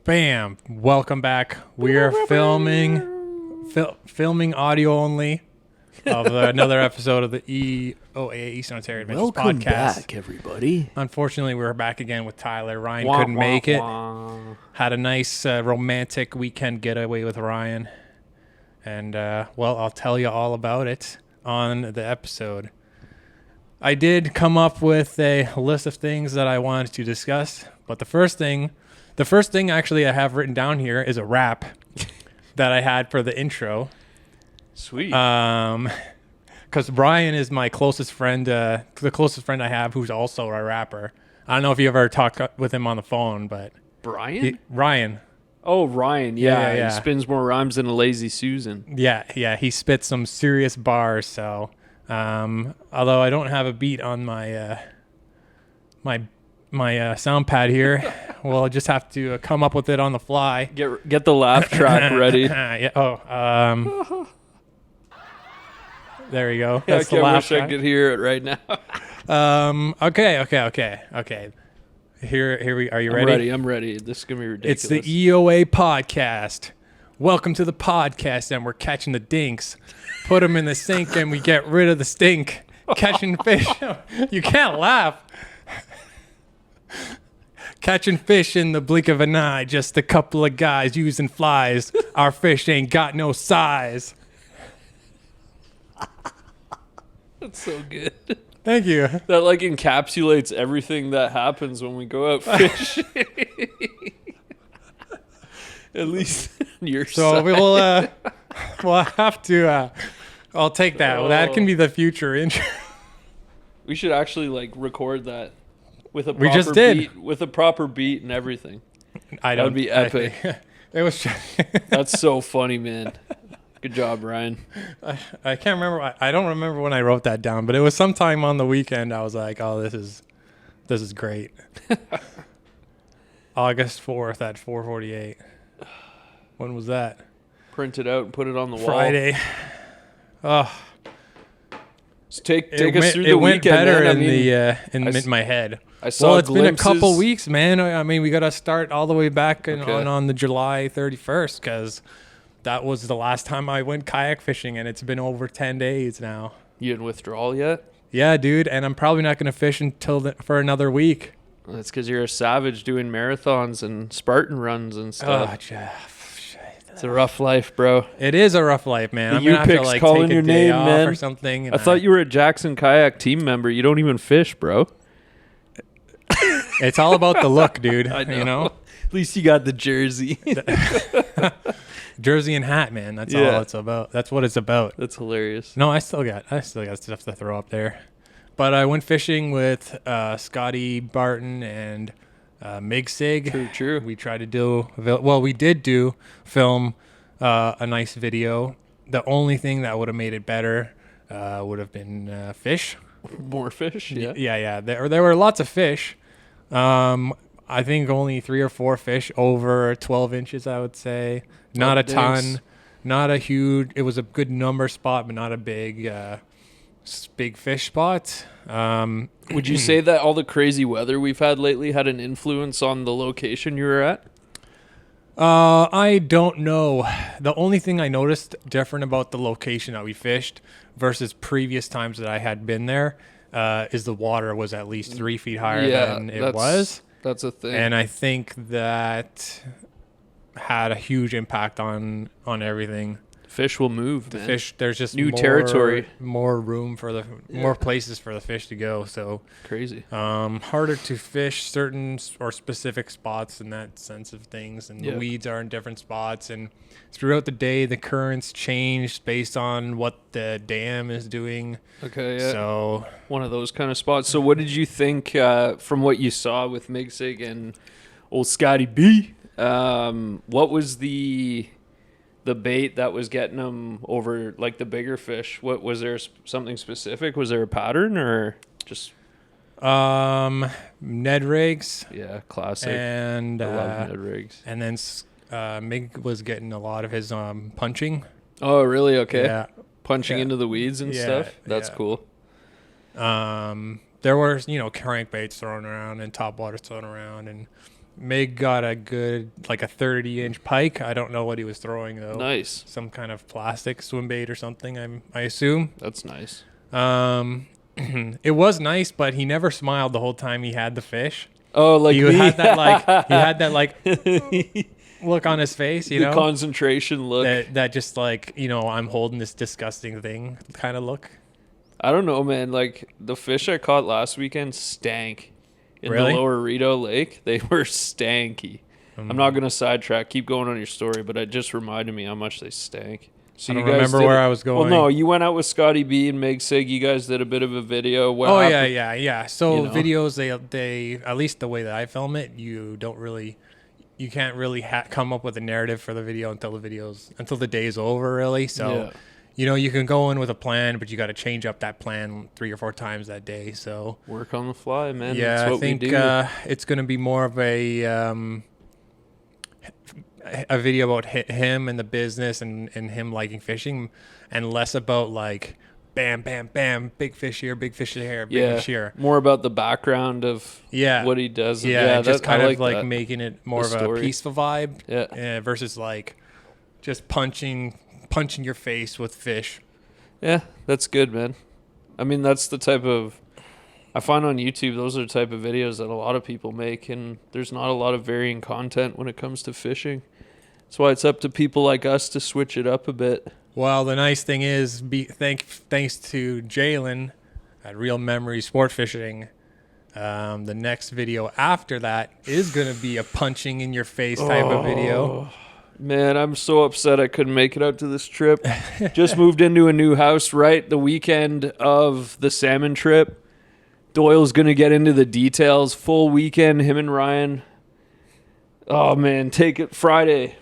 Bam! Welcome back. We are filming audio only of another episode of the EOA Eastern Ontario Adventures Welcome podcast. back, everybody. Unfortunately, we're back again with Tyler. Ryan couldn't make it. Had a nice romantic weekend getaway with Ryan. And, well, I'll tell you all about it on the episode. I did come up with a list of things that I wanted to discuss, but the first thing actually I have written down here is a rap that I had for the intro. Sweet. Because Brian is my closest friend, the closest friend I have who's also a rapper. I don't know if you ever talked with him on the phone, but... Brian? Ryan. Oh, Ryan. Yeah, Yeah. He spins more rhymes than a lazy Susan. Yeah. He spits some serious bars, so... although I don't have a beat on my my sound pad here, we'll just have to come up with it on the fly. Get the laugh track ready. Yeah. There we go. Yeah, That's the laugh wish I track. could hear it right now. Okay. Here we are. You ready? I'm ready. This is gonna be ridiculous. It's the EOA podcast. Welcome to the podcast, and we're catching the dinks. Put them in the sink, and we get rid of the stink. Catching fish. You can't laugh. Catching fish in the blink of an eye. Just a couple of guys using flies. Our fish ain't got no size. That's so good. Thank you. That like encapsulates everything that happens when we go out fishing. At least on your So side. we'll have to. I'll take that. Well, that can be the future intro. We should actually like record that with a proper We just did. beat, with a proper beat and everything. That would be epic. It was. That's so funny, man. Good job, Ryan. I can't remember. I don't remember when I wrote that down, but it was sometime on the weekend. I was like, "Oh, this is great." August 4th at 4:48. When was that? Print it out and put it on the wall. Friday. Oh, So take us through the it went weekend. better man. in my head. I saw Well, it's been a couple glimpses. weeks, man. I mean, we got to start all the way back Okay. on the July 31st because that was the last time I went kayak fishing, and it's been over 10 days now. You in withdrawal yet? Yeah, dude, and I'm probably not going to fish until for another week. Well, that's because you're a savage doing marathons and Spartan runs and stuff. Oh, Jeff. It's a rough life, bro. It is a rough life, man. The I'm going to have to U-Pic's like calling take a your day name, off man. or something. I thought you were a Jackson Kayak team member. You don't even fish, bro. It's all about the look, dude. I know. You know? At least you got the jersey. Jersey and hat, man. That's Yeah. all it's about. That's what it's about. That's hilarious. No, I still got stuff to throw up there. But I went fishing with Scotty Barton and Mig Sig. True. We tried to we did film a nice video. The only thing that would have made it better would have been fish. More fish, yeah. Yeah. There were lots of fish. I think only 3 or 4 fish over 12 inches, I would say. Not a ton. Not a huge. It was a good number spot, but not a big fish spot. Would you say that all the crazy weather we've had lately had an influence on the location you were at? I don't know. The only thing I noticed different about the location that we fished versus previous times that I had been there is the water was at least 3 feet higher than it was. That's a thing. And I think that had a huge impact on everything. Fish will move, man. Fish, there's just New territory. more room for more places for the fish to go. So Crazy. harder to fish certain or specific spots in that sense of things, and the weeds are in different spots. And throughout the day, the currents change based on what the dam is doing. Okay, yeah. So One of those kind of spots. So what did you think from what you saw with Migsig and old Scotty B? What was the bait that was getting them over like the bigger fish? What was there something specific? Was there a pattern or just Ned rigs? Yeah, classic. And I love Ned rigs. And then Mig was getting a lot of his punching. Oh, really? Okay. Yeah. Punching into the weeds and stuff. That's cool. There were, crankbaits thrown around and topwaters thrown around, and Mig got a good, like a 30-inch pike. I don't know what he was throwing though. Nice. Some kind of plastic swim bait or something. I assume. That's nice. It was nice, but he never smiled the whole time he had the fish. Oh, like he me? had that like look on his face, you know, concentration look. That just like, you know, I'm holding this disgusting thing kind of look. I don't know, man. Like the fish I caught last weekend stank in Really? the lower Rideau Lake. They were stanky. I'm not gonna sidetrack. Keep going on your story, but it just reminded me how much they stank. So I don't you guys remember where I was going. Well, no, you went out with Scotty B and Meg Sig. You guys did a bit of a video. What happened? Yeah. So You know? videos, they at least the way that I film it, you can't really come up with a narrative for the video until the day's over, really. So, Yeah. you know, you can go in with a plan, but you got to change up that plan 3 or 4 times that day. So Work on the fly, man. yeah, That's what I think we do. it's going to be more of a video about him and the business and him liking fishing, and less about like bam, bam, bam, big fish here, big fish there, big fish here. More about the background of what he does. Yeah, just kind of like that. making it more of story. a peaceful vibe. Yeah. Versus like just punching your face with fish. Yeah, that's good, man. I mean, that's the type of... I find on YouTube, those are the type of videos that a lot of people make, and there's not a lot of varying content when it comes to fishing. That's why it's up to people like us to switch it up a bit. Well, the nice thing is, thanks to Jalen at Real Memory Sport Fishing, the next video after that is going to be a punching in your face type of video. Man, I'm so upset I couldn't make it out to this trip. Just moved into a new house right the weekend of the salmon trip. Doyle's going to get into the details. Full weekend, him and Ryan. Oh, man, take it Friday.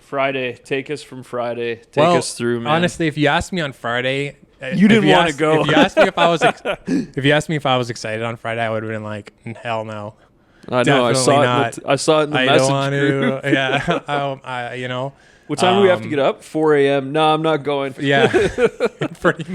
Take us from Friday. Take us through, man. Honestly, if you asked me on Friday... You didn't want to go. If you asked me if I was excited on Friday, I would have been like, hell no. I know. I saw it in the message group. Yeah. You know. What time do we have to get up? 4 a.m. No, I'm not going. Yeah. Pretty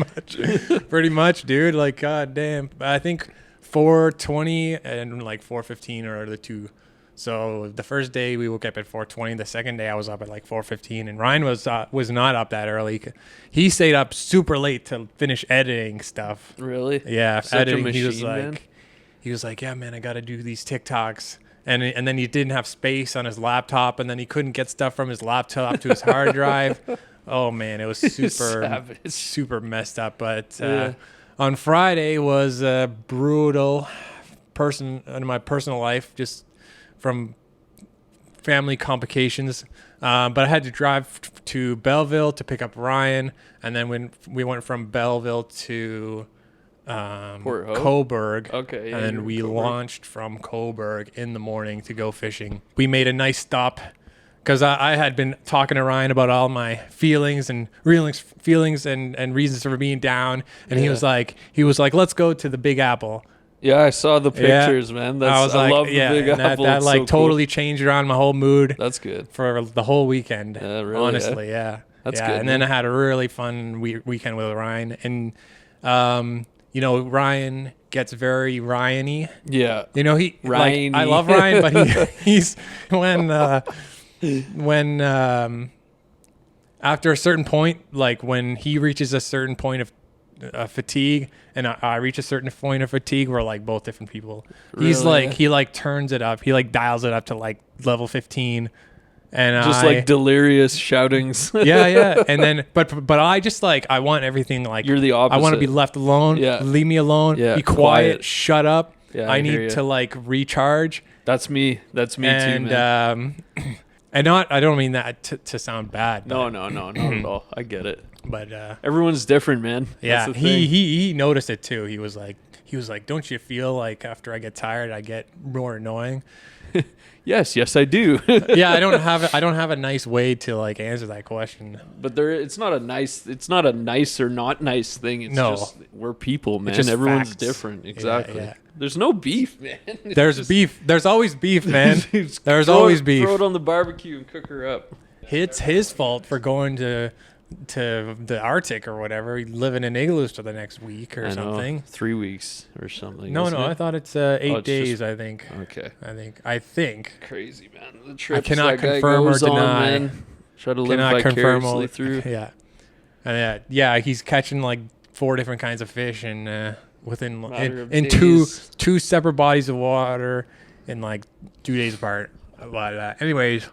much, dude. Like, god damn. I think 4:20 and like 4:15 are the two. So the first day we woke up at 4:20. The second day I was up at like 4:15, and Ryan was not up that early. He stayed up super late to finish editing stuff. Really? Yeah, Such editing. a machine, He was like, yeah, man, I got to do these TikToks. And then he didn't have space on his laptop, and then he couldn't get stuff from his laptop to his hard drive. Oh man, it was super messed up. But on Friday was a brutal in my personal life, just from family complications. But I had to drive to Belleville to pick up Ryan, and then when we went from Belleville to Coburg, and then we launched from Coburg in the morning to go fishing. We made a nice stop because I had been talking to Ryan about all my feelings and reasons for being down, and he was like, let's go to the Big Apple. Yeah, I saw the pictures, man. I love the Big Apple. That like totally changed around my whole mood. That's good for the whole weekend. Really, honestly, yeah. That's good. And then I had a really fun weekend with Ryan, and you know, Ryan gets very Ryan-y. Yeah. You know, I love Ryan, but he's when after a certain point, like when he reaches a certain point of fatigue and I reach a certain point of fatigue, we're like both different people. Really? He's like, he like turns it up. He like dials it up to like level 15. And just like delirious shoutings. yeah. And then, but I just like, I want everything like, you're the opposite. I want to be left alone. Yeah. Leave me alone. Yeah. Be quiet. Shut up. Yeah, I need to like recharge. That's me too, man. And I don't mean that to sound bad. No, not at all. I get it. But everyone's different, man. Yeah. He noticed it too. He was like, don't you feel like after I get tired, I get more annoying? Yes, I do. Yeah, I don't have a nice way to like answer that question. But it's not a nice or not nice thing. It's just we're people, man. Everyone's facts. Different. Exactly. Yeah. There's no beef, man. There's beef. There's always beef, man. There's always beef. Throw it on the barbecue and cook her up. It's his fault for going to to the Arctic or whatever, living in igloos for the next week or something. 3 weeks or something. No, I thought it's 8 days. Just, I think. Okay. I think. Crazy, man. The trips I cannot that guy confirm or goes on, deny. man. Try to live vicariously through. Yeah, and yeah. He's catching like 4 different kinds of fish and within in two separate bodies of water in like 2 days apart. But anyways.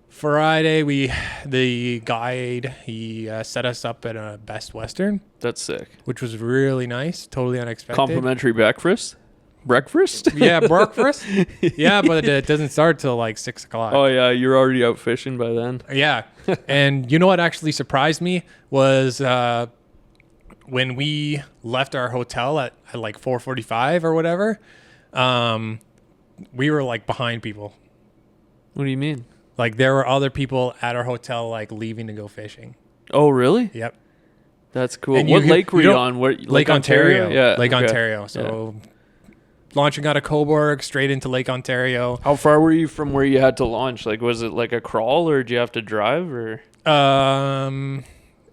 Friday, the guide, he set us up at a Best Western. That's sick. Which was really nice, totally unexpected. Complimentary breakfast? Yeah, breakfast. Yeah, but it doesn't start till like 6 o'clock. Oh, yeah, you're already out fishing by then. Yeah, and you know what actually surprised me was when we left our hotel at like 4:45 or whatever, we were like behind people. What do you mean? Like there were other people at our hotel like leaving to go fishing. Oh, really? Yep. That's cool. And what lake were you on? Lake Ontario. Yeah. Lake Ontario. So launching out of Cobourg straight into Lake Ontario. How far were you from where you had to launch? Like, was it like a crawl or did you have to drive or?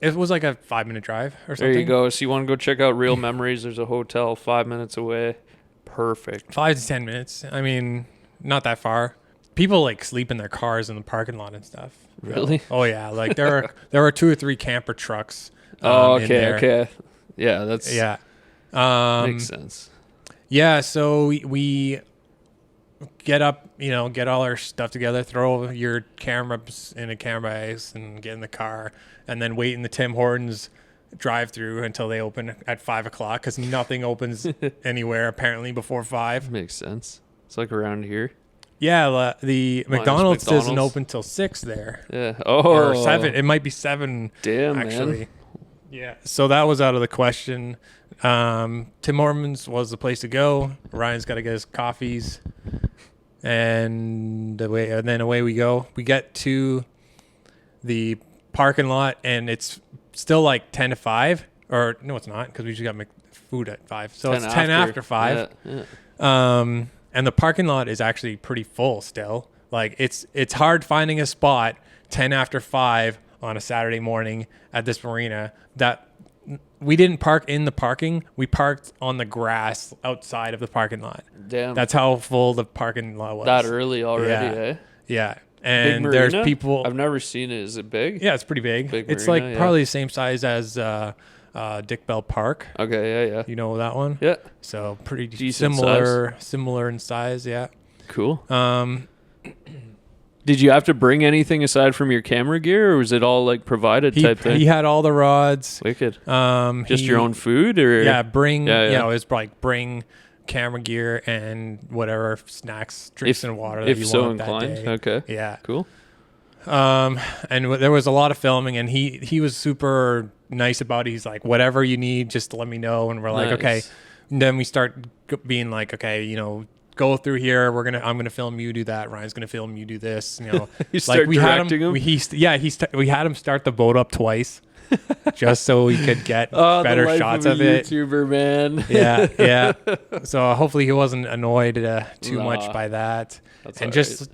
It was like a 5-minute drive or something. There you go. So you want to go check out Real Memories? There's a hotel 5 minutes away. Perfect. 5 to 10 minutes. I mean, not that far. People like sleep in their cars in the parking lot and stuff. Really? Oh yeah. Like there were 2 or 3 camper trucks. Okay. Yeah, that's makes sense. Yeah, so we get up, get all our stuff together, throw your cameras in a camera base and get in the car, and then wait in the Tim Hortons drive-through until they open at 5 o'clock because nothing opens anywhere apparently before 5. Makes sense. It's like around here. Yeah, the McDonald's doesn't open till 6 there. Yeah. Or 7. It might be 7. Damn, actually. Man. Yeah. So that was out of the question. Tim Hortons was the place to go. Ryan's got to get his coffees, and then away we go. We get to the parking lot, and it's still like 10 to 5. Or no, it's not because we just got food at 5. So it's 10 after 5. Yeah. And the parking lot is actually pretty full still. Like it's hard finding a spot 10 after 5 on a Saturday morning at this marina. That we didn't park in the parking. We parked on the grass outside of the parking lot. Damn. That's how full the parking lot was. That early already, eh? Yeah. And there's people. I've never seen it. Is it big? Yeah, it's pretty big. It's marina, like probably the same size as Dick Bell Park. Okay, yeah. You know that one? Yeah. So pretty decent similar in size, yeah. Cool. Did you have to bring anything aside from your camera gear, or was it all like provided type thing? He had all the rods. Wicked. Just your own food, or it was like bring camera gear and whatever snacks, drinks, and water that you want that day. Okay. Yeah. Cool. And there was a lot of filming, and he was super nice about it. He's like, whatever you need, just let me know. And we're like, okay. And then we start being like, okay, go through here. I'm gonna film you do that. Ryan's gonna film you do this. You start directing him. We had him start the boat up twice, just so we could get better shots of it. YouTuber, man. Yeah. So hopefully he wasn't annoyed too much by that. That's and just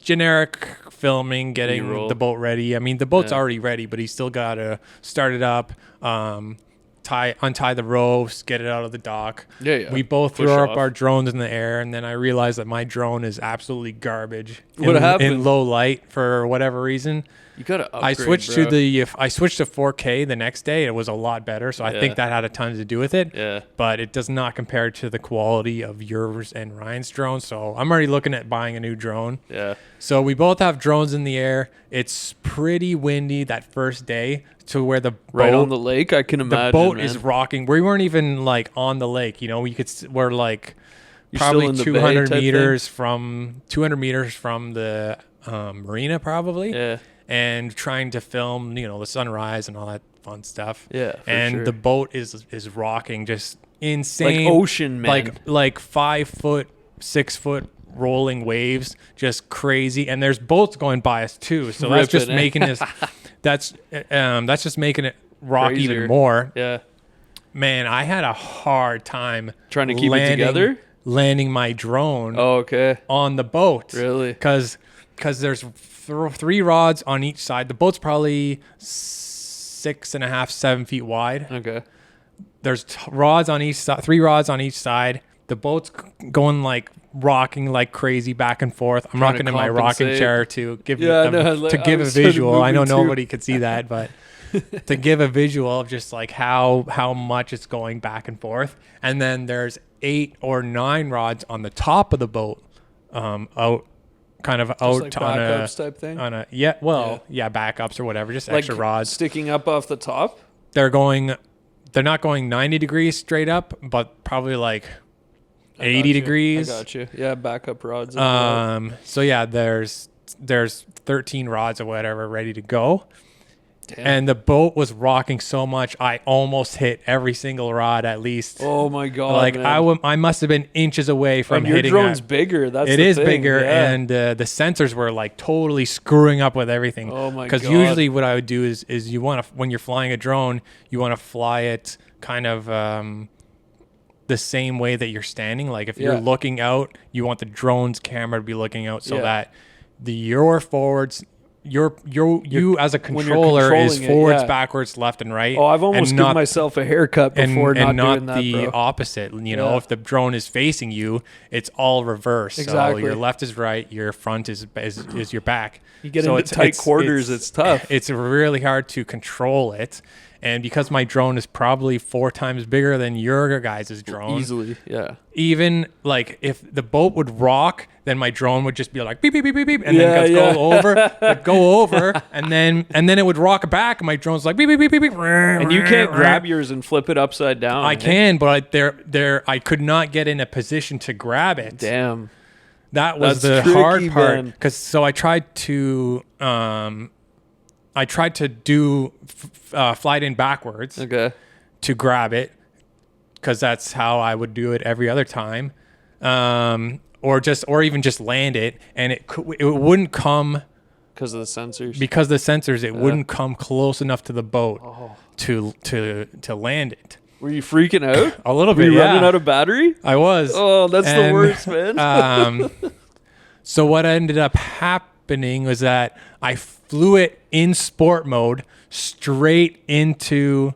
generic filming, getting the boat ready. I mean, the boat's already ready, but he's still got to start it up, untie the ropes, get it out of the dock. Yeah. We both threw up our drones in the air, and then I realized that my drone is absolutely garbage. What happened? In low light for whatever reason. You gotta upgrade, I switched to 4K the next day. It was a lot better, so I think that had a ton to do with it. Yeah. But it does not compare to the quality of yours and Ryan's drone. So I'm already looking at buying a new drone. Yeah. So we both have drones in the air. It's pretty windy that first day to where the boat on the lake. I can imagine the boat is rocking. We weren't even like on the lake. We're like probably 200 meters from the marina, probably. Yeah. And trying to film, the sunrise and all that fun stuff. Yeah, the boat is rocking, just insane, like ocean, man. Like 5 foot, 6 foot rolling waves, just crazy. And there's boats going by us too, so that's just making this. That's just making it rock even more. Yeah, man, I had a hard time trying to keep it together. Landing my drone. Oh, okay. On the boat, really? Because because there's 3 rods on each side. The boat's probably 6.5, 7 feet wide. Okay. There's rods on each side, 3 rods on each side. The boat's going like rocking like crazy back and forth. I'm rocking in my rocking chair to give a visual. I know nobody could see that, but to give a visual of just like how much it's going back and forth. And then there's 8 or 9 rods on the top of the boat, out kind of just out like on a type thing. On a backups or whatever, just like extra rods sticking up off the top. They're not going 90 degrees straight up, but probably like 80 degrees. I got you. Yeah, backup rods. So yeah, there's 13 rods or whatever ready to go. Damn. And the boat was rocking so much, I almost hit every single rod at least. Oh my god! Like man. I must have been inches away from hitting. Your drone's bigger. It is bigger, yeah. And the sensors were like totally screwing up with everything. Oh my god! Because usually what I would do is you want to, when you're flying a drone, you want to fly it kind of the same way that you're standing. Like if you're looking out, you want the drone's camera to be looking out so that your forwards. You as a controller is forwards, backwards, left, and right. Oh, I've almost given myself a haircut before not doing that, the opposite. You know, if the drone is facing you, it's all reverse. Exactly. So your left is right, your front is your back. You get into tight quarters, it's tough. It's really hard to control it. And because my drone is probably 4 times bigger than your guys' drone. Easily, yeah. Even like if the boat would rock, then my drone would just be like beep beep beep beep beep, and then go over, and then it would rock back, and my drone's like beep beep beep beep beep. And you can't grab yours and flip it upside down. I can, but I could not get in a position to grab it. Damn. That was the hard part. Because I tried to do fly it in backwards to grab it, because that's how I would do it every other time, or even just land it, and it wouldn't come because of the sensors. Because the sensors, it wouldn't come close enough to the boat to land it. Were you freaking out? A little bit. Were you running out of battery? I was. Oh, that's the worst, man. So what ended up happening was that I flew it in sport mode straight into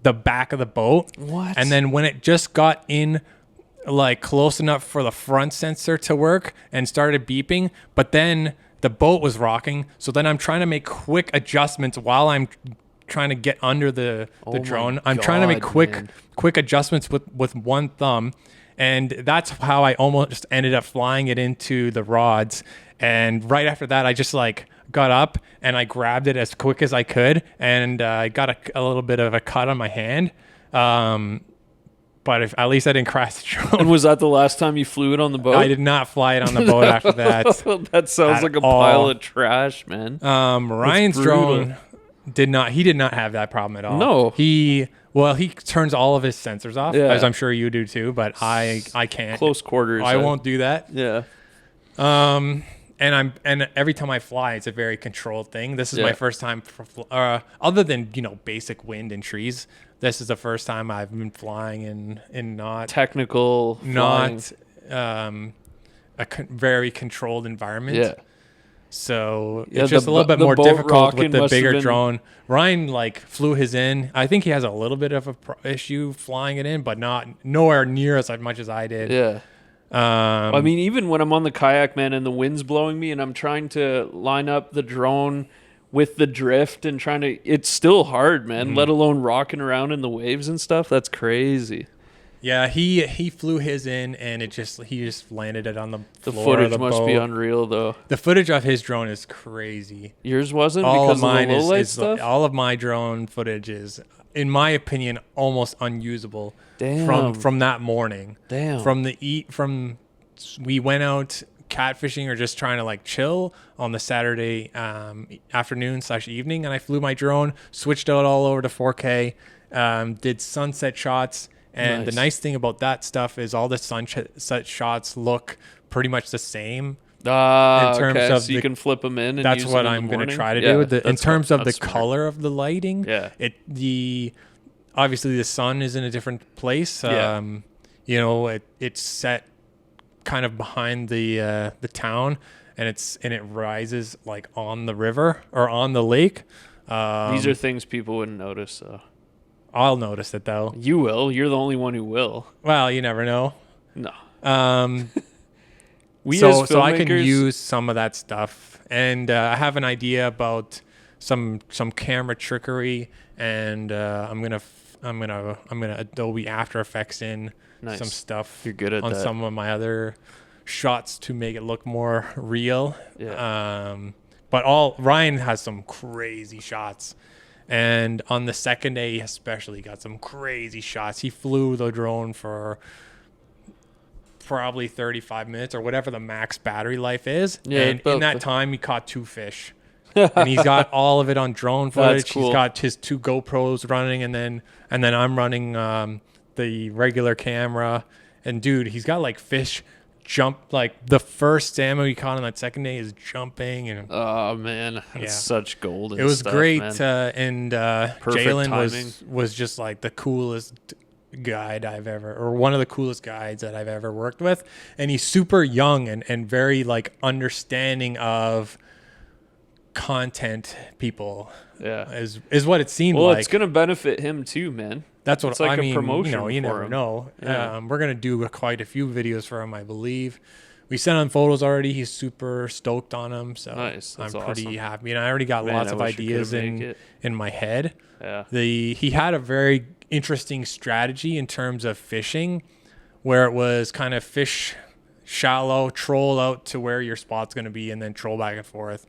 the back of the boat. What? And then when it just got in like close enough for the front sensor to work and started beeping, but then the boat was rocking. So then I'm trying to make quick adjustments while I'm trying to get under the drone. I'm trying to make quick adjustments with one thumb. And that's how I almost ended up flying it into the rods. And right after that, I just like got up and I grabbed it as quick as I could, and I got a little bit of a cut on my hand. But at least I didn't crash the drone. And was that the last time you flew it on the boat? I did not fly it on the boat after that. That sounds like a pile of trash, man. Ryan's drone did not have that problem at all. No. He turns all of his sensors off, as I'm sure you do too, but I can't. Close quarters. I won't do that. Yeah. And every time I fly, it's a very controlled thing. This is my first time, other than basic wind and trees. This is the first time I've been flying in not technical, not very controlled environment. Yeah. So it's just a little bit more difficult with the bigger drone. Ryan flew his in. I think he has a little bit of a issue flying it in, but nowhere near as much as I did. Yeah. I mean, even when I'm on the kayak, man, and the wind's blowing me and I'm trying to line up the drone with the drift and it's still hard, man, let alone rocking around in the waves and stuff. That's crazy. Yeah, he flew his in and he just landed it on the floor. The footage of the must boat. be unreal, though. The footage of his drone is crazy. Yours wasn't because of the low light stuff? All of my drone footage is, in my opinion, almost unusable. Damn. From that morning. Damn. We went out catfishing or just trying to chill on the Saturday afternoon/evening, and I flew my drone, switched out all over to 4K, did sunset shots. And the nice thing about that stuff is all the sunset shots look pretty much the same. In terms of so you can flip them in. And that's use what them I'm going to try to do. In terms of the color of the lighting, obviously the sun is in a different place. It's set kind of behind the town, and it rises like on the river or on the lake. These are things people wouldn't notice, though. I'll notice it though. You will. You're the only one who will. Well, you never know. No. So I can use some of that stuff, and I have an idea about some camera trickery, and I'm gonna Adobe After Effects in some stuff. You're good at on that. some of my other shots to make it look more real. Yeah. But Ryan has some crazy shots. And on the second day, he especially got some crazy shots. He flew the drone for probably 35 minutes or whatever the max battery life is. Yeah, and in that time, he caught 2 fish. And he's got all of it on drone footage. That's cool. He's got his 2 GoPros running, and then I'm running the regular camera. And dude, he's got like fish jump, like the first salmon we caught on that second day is jumping, and oh man, it's such gold. It was stuff, great, man. And Perfect Jalen timing. was just like the coolest guide I've ever, or one of the coolest guides that I've ever worked with. And he's super young and very like understanding of content people. Yeah, is what it seemed like. Well, it's gonna benefit him too, man. That's what it's like I mean. promotion. You never know. Yeah. We're gonna do quite a few videos for him, I believe. We sent him photos already. He's super stoked on them. So nice. I'm That's pretty awesome. happy. And I already got lots of ideas in my head. Yeah. He had a very interesting strategy in terms of fishing, where it was kind of fish shallow, troll out to where your spot's going to be, and then troll back and forth,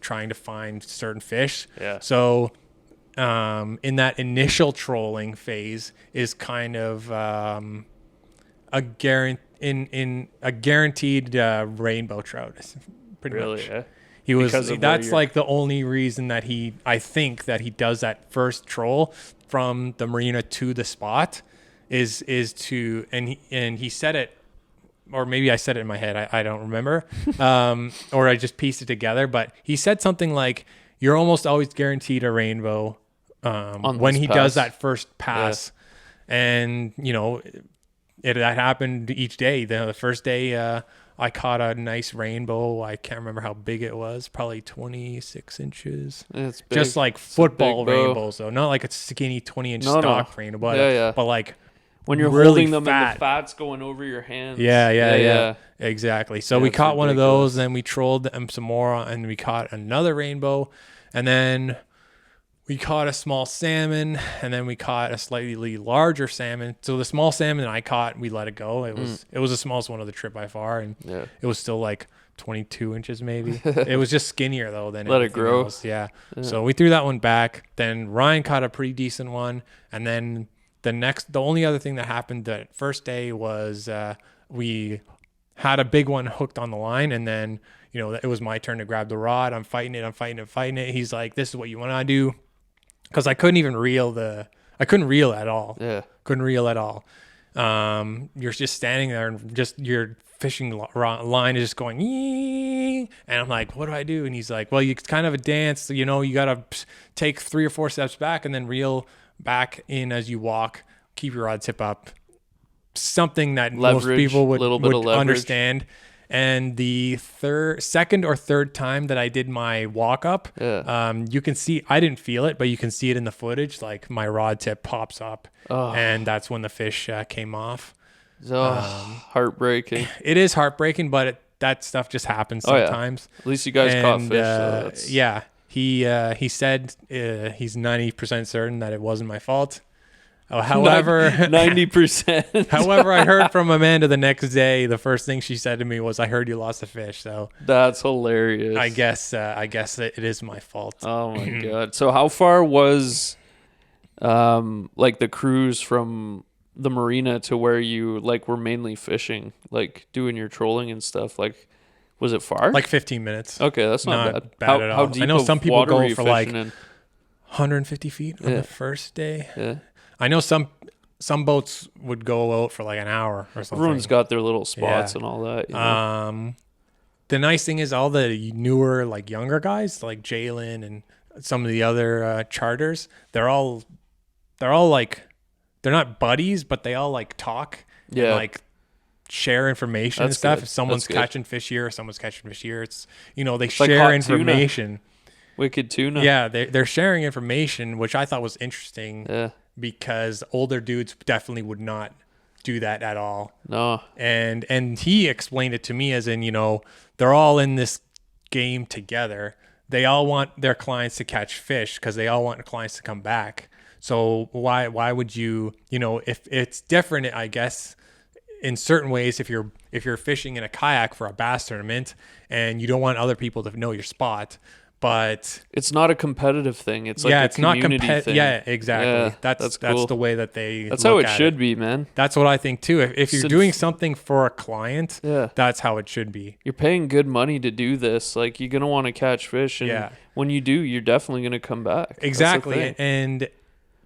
trying to find certain fish. Yeah. So in that initial trolling phase is kind of a guaranteed rainbow trout, pretty much. Yeah. He was. That's like the only reason that I think that he does that first troll from the marina to the spot is to, and he said it, or maybe I said it in my head. I don't remember, or I just pieced it together. But he said something like, "You're almost always guaranteed a rainbow when he does that first pass," and that happened each day. The first day, I caught a nice rainbow. I can't remember how big it was. Probably 26 inches. It's big. Just like football rainbows, though. Not like a skinny 20-inch stock rainbow, but like when you're really holding them fat. and the fat's going over your hands. Yeah. Exactly. So we caught one of those, then we trolled them some more, and we caught another rainbow, and then we caught a small salmon, and then we caught a slightly larger salmon. So the small salmon I caught, we let it go. It was the smallest one of the trip by far, and it was still like 22 inches maybe. It was just skinnier though than let it grow. Else. Yeah. So we threw that one back. Then Ryan caught a pretty decent one, and then the only other thing that happened that first day was we had a big one hooked on the line, and then it was my turn to grab the rod. I'm fighting it. He's like, "This is what you want to do." Because I couldn't even reel at all. Yeah. Couldn't reel at all. You're just standing there and just your fishing line is just going, and I'm like, what do I do? And he's like, well, it's kind of a dance. You got to take 3 or 4 steps back and then reel back in as you walk. Keep your rod tip up. Something that most people would understand. And the second or third time that I did my walk up, you can see, I didn't feel it, but you can see it in the footage. Like my rod tip pops up, and that's when the fish came off. Heartbreaking. It is heartbreaking, but that stuff just happens sometimes. At least you guys caught fish. Yeah, he said he's 90% certain that it wasn't my fault. However, 90%. However, I heard from Amanda the next day. The first thing she said to me was, "I heard you lost a fish." So that's hilarious. I guess it is my fault. Oh my god! So how far was, like the cruise from the marina to where you were mainly fishing, like doing your trolling and stuff? Like, was it far? Like 15 minutes. Okay, that's not bad at all. How deep I know some people go for like in? 150 feet on the first day. Yeah. I know some boats would go out for like an hour or something. Everyone's got their little spots and all that. The nice thing is all the newer, like younger guys, like Jalen and some of the other charters, they're all like, they're not buddies, but they all like talk. Yeah. And, like share information and stuff. Good. If someone's That's catching fish here or someone's catching fish here, it's, they like share hot information. Wicked tuna. Yeah, they're sharing information, which I thought was interesting. Yeah. Because older dudes definitely would not do that at all. No. And he explained it to me as in, they're all in this game together. They all want their clients to catch fish because they all want clients to come back. So why would you, if it's different, I guess, in certain ways, if you're fishing in a kayak for a bass tournament and you don't want other people to know your spot, but it's not a competitive thing. It's like a community thing. Yeah, exactly. Yeah, that's cool. the way that they. That's how it should be, man. That's what I think too. If you're doing something for a client, that's how it should be. You're paying good money to do this. Like, you're gonna want to catch fish, and when you do, you're definitely gonna come back. Exactly.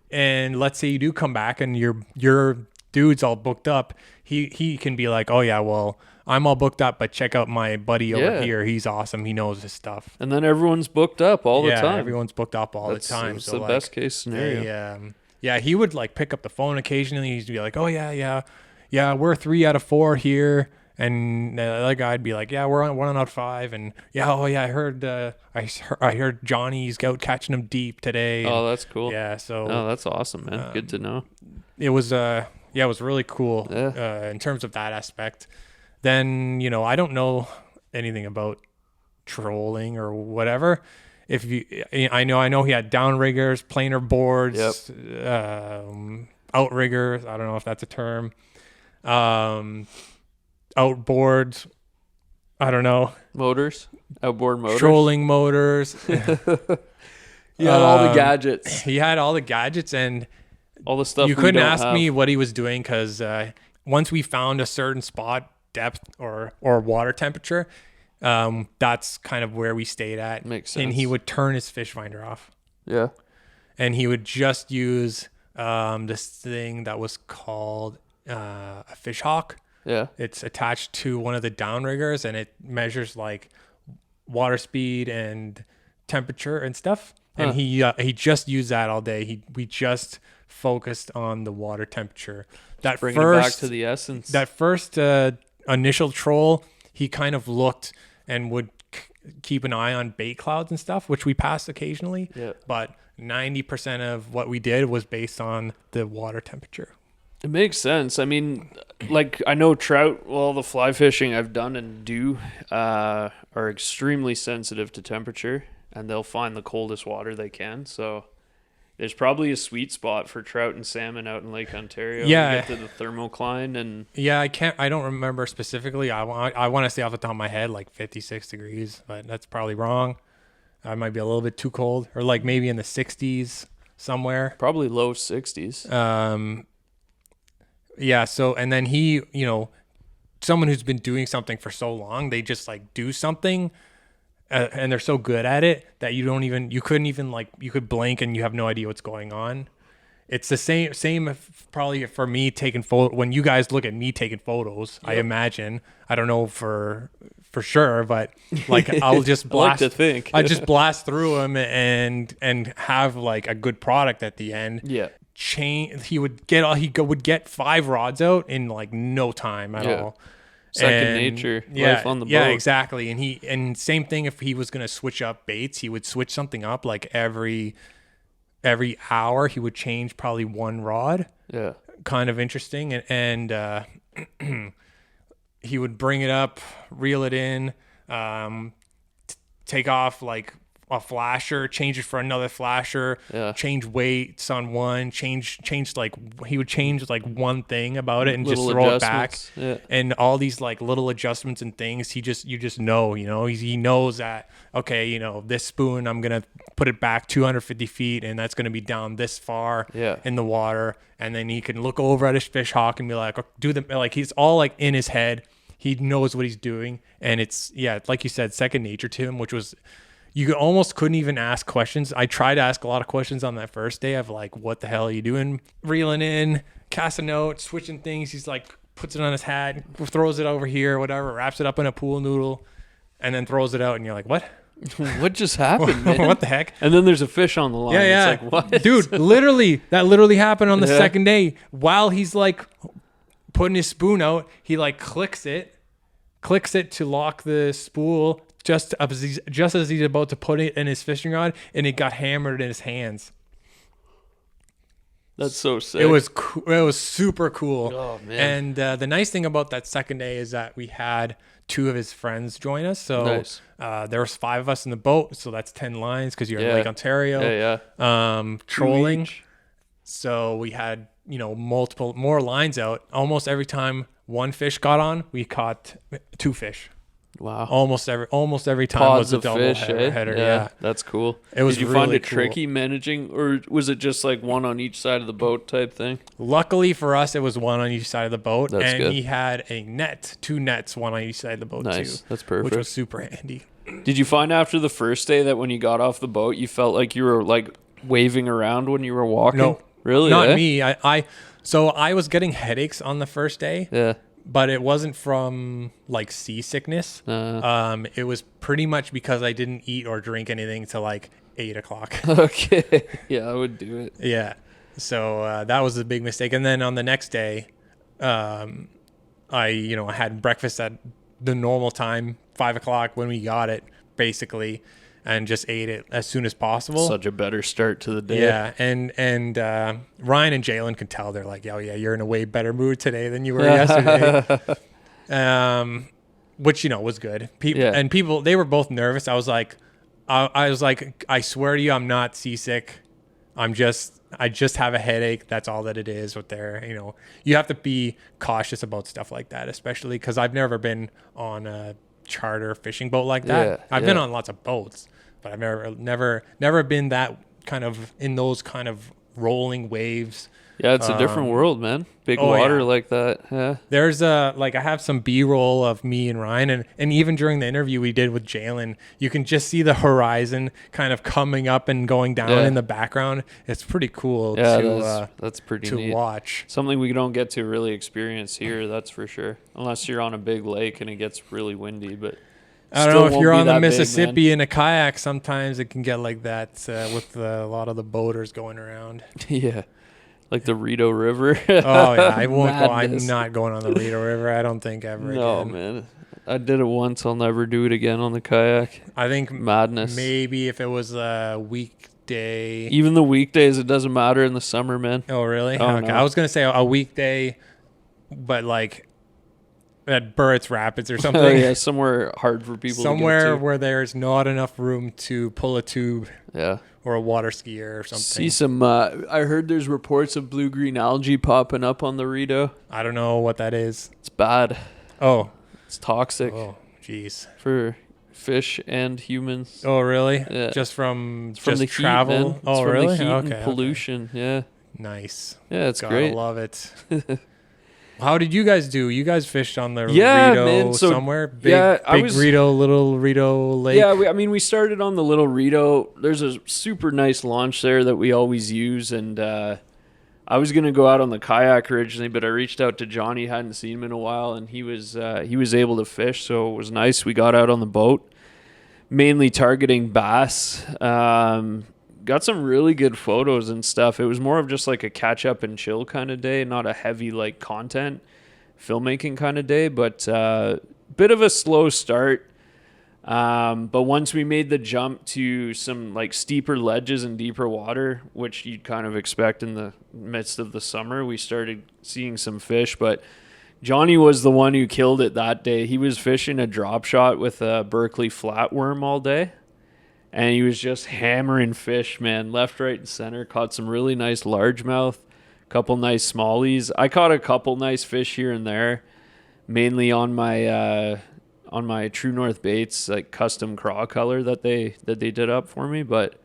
And let's say you do come back and your dude's all booked up. He can be like, oh yeah, well, I'm all booked up, but check out my buddy over here. He's awesome. He knows his stuff. And then everyone's booked up all the time. Yeah, everyone's booked up all the time. It's the best case scenario. He would like pick up the phone occasionally. He'd be like, oh yeah, we're 3 out of 4 here. And the other guy'd be like, yeah, we're on 1 out of 5. And I heard I heard Johnny's out catching them deep today. Oh, that's cool. Yeah, so that's awesome, man. Good to know. It was it was really cool in terms of that aspect. Then, I don't know anything about trolling or whatever. I know he had downriggers, planer boards, outriggers. I don't know if that's a term. Outboards. I don't know. Motors, outboard motors, trolling motors. He had all the gadgets. He had all the gadgets and all the stuff. You couldn't ask me what he was doing because once we found a certain spot, depth or water temperature, that's kind of where we stayed at. Makes sense. And he would turn his fish finder off. Yeah. And he would just use this thing that was called a fish hawk. Yeah. It's attached to one of the downriggers and it measures like water speed and temperature and stuff. And he just used that all day. We just focused on the water temperature. Bring it back to the essence. That first initial troll, he kind of looked and would keep an eye on bait clouds and stuff, which we passed occasionally. Yeah. But 90% of what we did was based on the water temperature. It makes sense. I mean, like, I know trout, well, the fly fishing I've done and do are extremely sensitive to temperature, and they'll find the coldest water they can. So there's probably a sweet spot for trout and salmon out in Lake Ontario. Yeah. You get to the thermocline and... Yeah, I don't remember specifically. I want to say off the top of my head, like 56 degrees, but that's probably wrong. I might be a little bit too cold, or like maybe in the 60s somewhere. Probably low 60s. Yeah, so, and then he, someone who's been doing something for so long, they just like do something and they're so good at it that you could blink and you have no idea what's going on. It's the same probably for me taking photo. When you guys look at me taking photos, I imagine, I don't know for sure, but like I'll just blast. I like to think. I just blast through them and have like a good product at the end. Yeah. He would get 5 rods out in like no time at all. Second nature, life on the boat. Yeah, exactly. And same thing if he was gonna switch up baits, he would switch something up like every hour. He would change probably 1 rod. Yeah, kind of interesting. And he would bring it up, reel it in, take off like a flasher, change it for another flasher, change weights on one, change like he would change like one thing about it and little just throw it back. Yeah. And all these like little adjustments and things, you just know, he knows that, okay, this spoon, I'm going to put it back 250 feet and that's going to be down this far in the water. And then he can look over at his fish hawk and be like, he's all like in his head. He knows what he's doing. And it's, like you said, second nature to him, which was, you almost couldn't even ask questions. I tried to ask a lot of questions on that first day of like, what the hell are you doing? Reeling in, casting out, switching things. He's like, puts it on his hat, throws it over here, whatever, wraps it up in a pool noodle, and then throws it out. And you're like, what? What just happened, man? What the heck? And then there's a fish on the line. Yeah. It's like, what? Dude, that literally happened on the second day while he's like putting his spoon out. He like clicks it to lock the spool just as he's about to put it in his fishing rod, and it got hammered in his hands. That's so sick. It was super cool. Oh man! And the nice thing about that second day is that we had 2 of his friends join us. So nice. There was 5 of us in the boat. So that's 10 lines because you're in Lake Ontario. Yeah. Trolling. So we had more lines out. Almost every time one fish got on, we caught 2 fish. Wow. Almost every time Pods was a of double fish, header. Yeah, that's cool. It was. Did you really find it cool. tricky managing, or was it just like one on each side of the boat type thing? Luckily for us, it was one on each side of the boat, That's and good. he had a net, 2 nets, one on each side of the boat Nice. too. That's perfect. Which was super handy. Did you find after the first day that when you got off the boat, you felt like you were like waving around when you were walking? No, really, not me. So I was getting headaches on the first day. Yeah. But it wasn't from like seasickness. It was pretty much because I didn't eat or drink anything till like 8 o'clock. Okay. Yeah, I would do it. Yeah. So that was a big mistake. And then on the next day, I had breakfast at the normal time, 5 o'clock when we got it, basically, and just ate it as soon as possible. Such a better start to the day. Yeah, and Ryan and Jalen could tell. They're like, "Oh yeah, you're in a way better mood today than you were yesterday," which was good. People they were both nervous. I was like, I swear to you, I'm not seasick. I just have a headache. That's all that it is. You have to be cautious about stuff like that, especially because I've never been on a charter fishing boat like that. Yeah, I've been on lots of boats, but I've never been that kind of in those kind of rolling waves. Yeah, it's a different world, man. Big water like that. Yeah. There's I have some B-roll of me and Ryan, and even during the interview we did with Jalen, you can just see the horizon kind of coming up and going down in the background. It's pretty cool that's pretty to neat. watch. Something we don't get to really experience here, that's for sure. Unless you're on a big lake and it gets really windy, but I don't know if you're on the Mississippi in a kayak, sometimes it can get like that with a lot of the boaters going around. Yeah. Like the Rideau River. Oh yeah, I won't go. I'm not going on the Rideau River. I don't think ever again. No, man. I did it once. I'll never do it again on the kayak. I think madness. Maybe if it was a weekday. Even the weekdays, it doesn't matter in the summer, man. Oh really? Oh, okay. no. I was gonna say a weekday, but like at Burrett's Rapids or something. Oh yeah, somewhere hard for people. Somewhere to get to. where there's not enough room to pull a tube. Yeah. Or a water skier or something. See some. I heard there's reports of blue-green algae popping up on the Rideau. I don't know what that is. It's bad. Oh, it's toxic. Oh, jeez. For fish and humans. Oh, really? Yeah. Just from the travel. Heat, oh, from really? The heat okay. and pollution. Okay. Yeah. Nice. Yeah, it's Gotta great. Love it. How did you guys do? You guys fished on the Rideau man, somewhere? Big Rideau, little Rideau lake? Yeah, we started on the little Rideau. There's a super nice launch there that we always use, and I was going to go out on the kayak originally, but I reached out to Johnny, hadn't seen him in a while, and he was able to fish, so it was nice. We got out on the boat, mainly targeting bass. Got some really good photos and stuff. It was more of just like a catch up and chill kind of day, not a heavy like content filmmaking kind of day, but bit of a slow start. But once we made the jump to some like steeper ledges and deeper water, which you'd kind of expect in the midst of the summer, we started seeing some fish. But Johnny was the one who killed it that day. He was fishing a drop shot with a Berkeley flatworm all day. And he was just hammering fish, man, left, right, and center. Caught some really nice largemouth, couple nice smallies. I caught a couple nice fish here and there, mainly on my True North baits, like custom craw color that they did up for me. But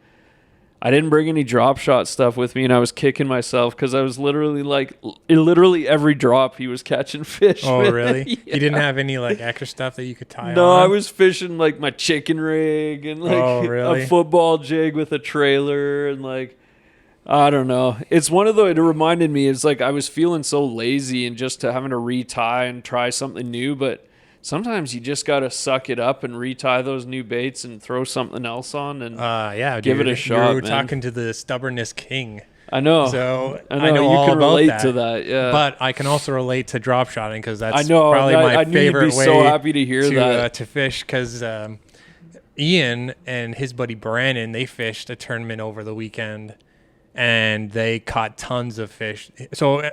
I didn't bring any drop shot stuff with me, and I was kicking myself because I was literally every drop he was catching fish. Oh, man. really? Yeah. You didn't have any like extra stuff that you could tie on? No, I was fishing like my chicken rig and like a football jig with a trailer and like, I don't know. It's one of it reminded me, it's like I was feeling so lazy and just having to retie and try something new, but sometimes you just got to suck it up and retie those new baits and throw something else on and give it a shot. You were talking to the stubbornness king. I know. So I know all you can about relate that. to that. Yeah. But I can also relate to drop shotting because that's I know. probably my I knew favorite you'd be way so happy to hear that. To fish because Ian and his buddy Brandon, they fished a tournament over the weekend and they caught tons of fish. So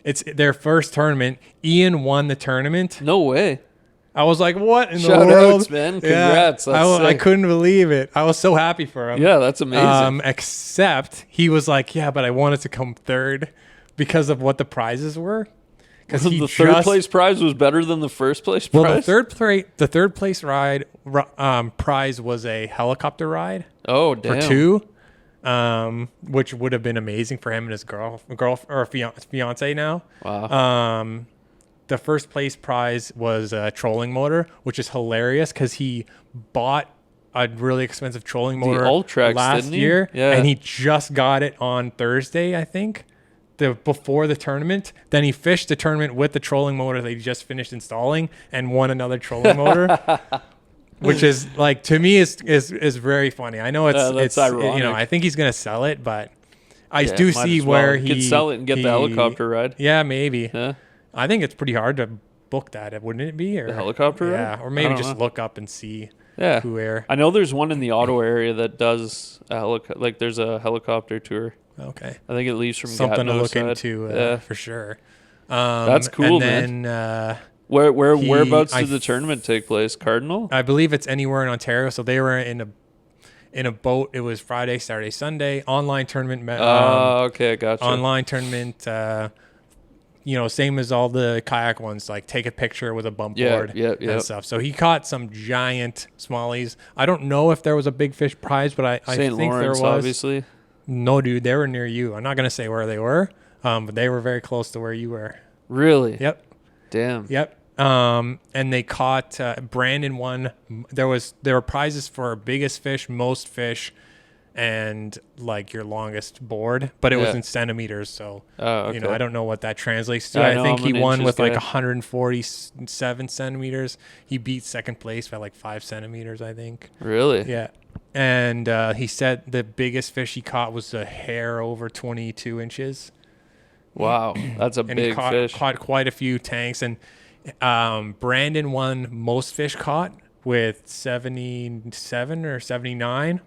it's their first tournament. Ian won the tournament. No way. I was like, what in Shout the world? outs, man. Congrats. Yeah, I couldn't believe it. I was so happy for him. Yeah, that's amazing. Except he was like, yeah, but I wanted to come third because of what the prizes were. Because the third place prize was better than the first place prize? Well, the third place ride prize was a helicopter ride. Oh, damn. For two, which would have been amazing for him and his girl or fiance now. Wow. The first place prize was a trolling motor, which is hilarious because he bought a really expensive trolling motor last year, and he just got it on Thursday, I think, before the tournament. Then he fished the tournament with the trolling motor that he just finished installing and won another trolling motor, which is like to me is very funny. I know it's ironic. I think he's gonna sell it, but I do see where he could sell it and get the helicopter ride. Yeah, maybe. Yeah. I think it's pretty hard to book that, wouldn't it be? Or the helicopter ride? Yeah, or maybe just look up and see where. I know there's one in the Ottawa area that does there's a helicopter tour. Okay. I think it leaves from something Gatineau to look side. Into for sure. That's cool, and man. Then, whereabouts did the tournament take place? Cardinal? I believe it's anywhere in Ontario. So they were in a boat. It was Friday, Saturday, Sunday. Online tournament. Okay, gotcha. Online tournament. Same as all the kayak ones, like take a picture with a bump board and stuff. So he caught some giant smallies. I don't know if there was a big fish prize, but I think Lawrence, there was. Obviously. No, dude, they were near you. I'm not going to say where they were, but they were very close to where you were. Really? Yep. Damn. Yep. And they caught Brandon won. There were prizes for biggest fish, most fish, and like your longest board, but it was in centimeters. So okay. I don't know what that translates to. I think I'm he won with guy. like 147 centimeters. He beat second place by like 5 centimeters, I think. Really? Yeah. And he said the biggest fish he caught was a hair over 22 inches. Wow, that's a and big fish. Caught quite a few tanks, and Brandon won most fish caught with 77 or 79.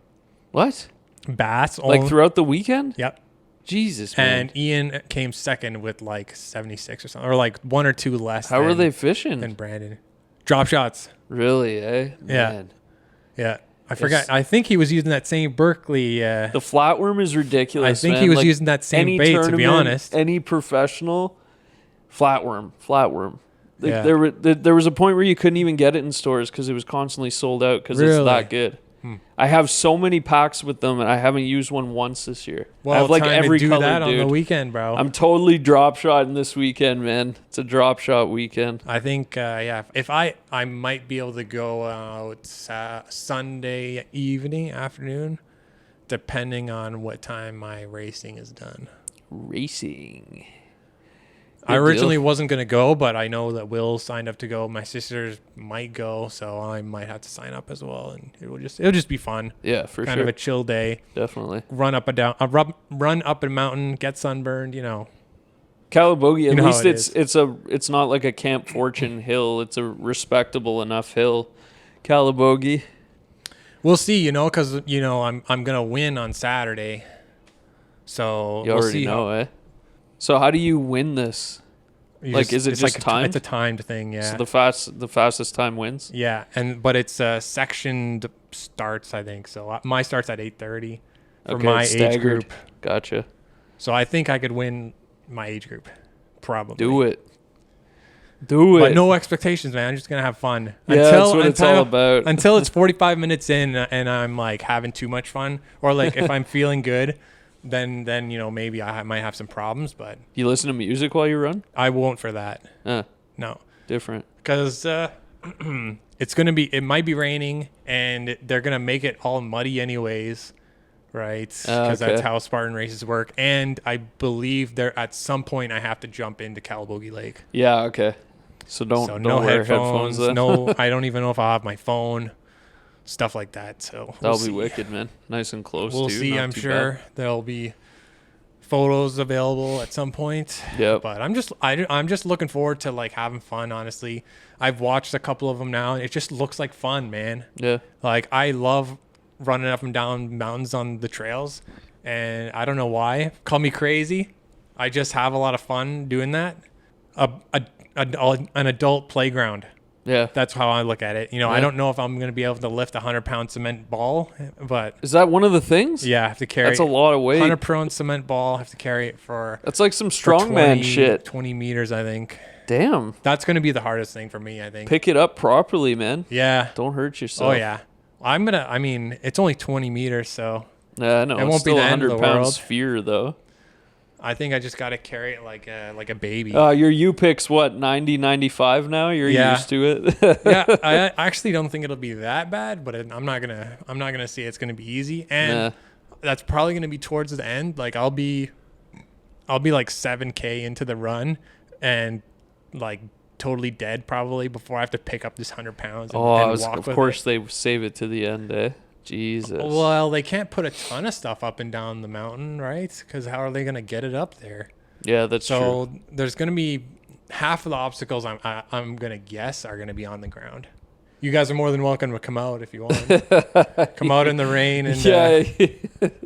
What? Bass. Like throughout the weekend? Yep. Jesus, man. And Ian came second with like 76 or something, or like 1 or 2 less. How were they fishing? Than Brandon. Drop shots. Really, eh? Man. Yeah. I forgot. I think he was using that same Berkeley. The flatworm is ridiculous. I think he was using that same bait, to be honest. Any professional flatworm. There was a point where you couldn't even get it in stores because it was constantly sold out because it's that good. I have so many packs with them, and I haven't used one once this year. Well, I have like time every to do color, that dude. on the weekend, bro. I'm totally drop shotting this weekend, man. It's a drop shot weekend. I think, if I might be able to go out Sunday afternoon, depending on what time my racing is done. Racing. I originally wasn't going to go, but I know that Will signed up to go. My sisters might go, so I might have to sign up as well, and it'll just be fun. Yeah, for sure. Kind of a chill day. Definitely. Run up a mountain, get sunburned, Calabogie, at least it's not like a Camp Fortune hill. It's a respectable enough hill. Calabogie. We'll see, because I'm gonna win on Saturday. So you already know, eh? So how do you win this? Is it just timed? It's a timed thing, yeah. So the fastest time wins? Yeah, but it's sectioned starts, I think. So my start's at 8:30 for my age group. Gotcha. So I think I could win my age group, probably. Do it. But no expectations, man. I'm just gonna have fun. Yeah, that's what it's all about. Until it's 45 minutes in and I'm like having too much fun, or like if I'm feeling good. Then maybe I might have some problems, but you listen to music while you run? I won't for that. No, different. Because it might be raining, and they're gonna make it all muddy anyways, right? Because that's how Spartan races work. And I believe at some point I have to jump into Calabogie Lake. Yeah. Okay. So don't wear headphones then. No, I don't even know if I'll have my phone. Stuff like that. So that'll be wicked, man. Nice and close. We'll too. see. Not I'm too sure bad. there'll be photos available at some point. Yep. But I'm just looking forward to like having fun. Honestly, I've watched a couple of them now, and it just looks like fun, man. Yeah. Like I love running up and down mountains on the trails, and I don't know why. Call me crazy. I just have a lot of fun doing that. An adult playground. Yeah. That's how I look at it. You know, Yeah. I don't know if I'm going to be able to lift a 100-pound cement ball, but Is that one of the things? yeah, I have to carry. That's a lot of weight. 100-pound cement ball. I have to carry it for. That's like some for strongman shit. 20 meters, I think. Damn. That's going to be the hardest thing for me, I think. Pick it up properly, man. Yeah. Don't hurt yourself. Oh yeah. I mean, it's only 20 meters, so Yeah, I know. It It's won't be still the end of the 100-pound world. sphere, though. I think I just got to carry it like a baby. Your U-Pick's what, 90, 95 now? You're Yeah. used to it. Yeah, I actually don't think it'll be that bad, but I'm not gonna say it's gonna be easy, and that's probably gonna be towards the end. Like I'll be like 7K into the run, and like totally dead probably before I have to pick up this 100 pounds. And walk of with course it. they save it to the end, eh? Jesus. Well, they can't put a ton of stuff up and down the mountain, right? Because how are they gonna get it up there? Yeah, that's true. So there's gonna be half of the obstacles I'm gonna guess are gonna be on the ground. You guys are more than welcome to come out if you want. Come out in the rain and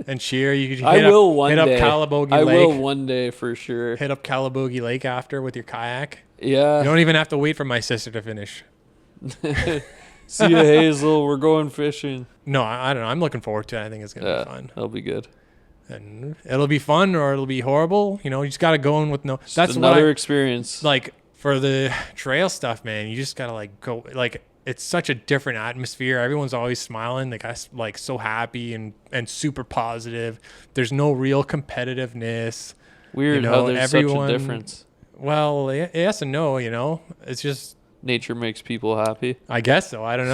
and cheer. You can I will one hit day. up Calabogie I Lake. will one day for sure. Hit up Calabogie Lake after with your kayak. Yeah. You don't even have to wait for my sister to finish. See you, Hazel. We're going fishing. No, I don't know. I'm looking forward to it. I think it's gonna be fun. That'll be good. And it'll be fun or it'll be horrible. You know, you just gotta go in with no. Just That's another what experience. like for the trail stuff, man. You just gotta like go. Like it's such a different atmosphere. Everyone's always smiling. The guy's like so happy and super positive. There's no real competitiveness. Weird you know, how there's such a difference. Well, yes and no. You know, it's just Nature makes people happy. I guess so. I don't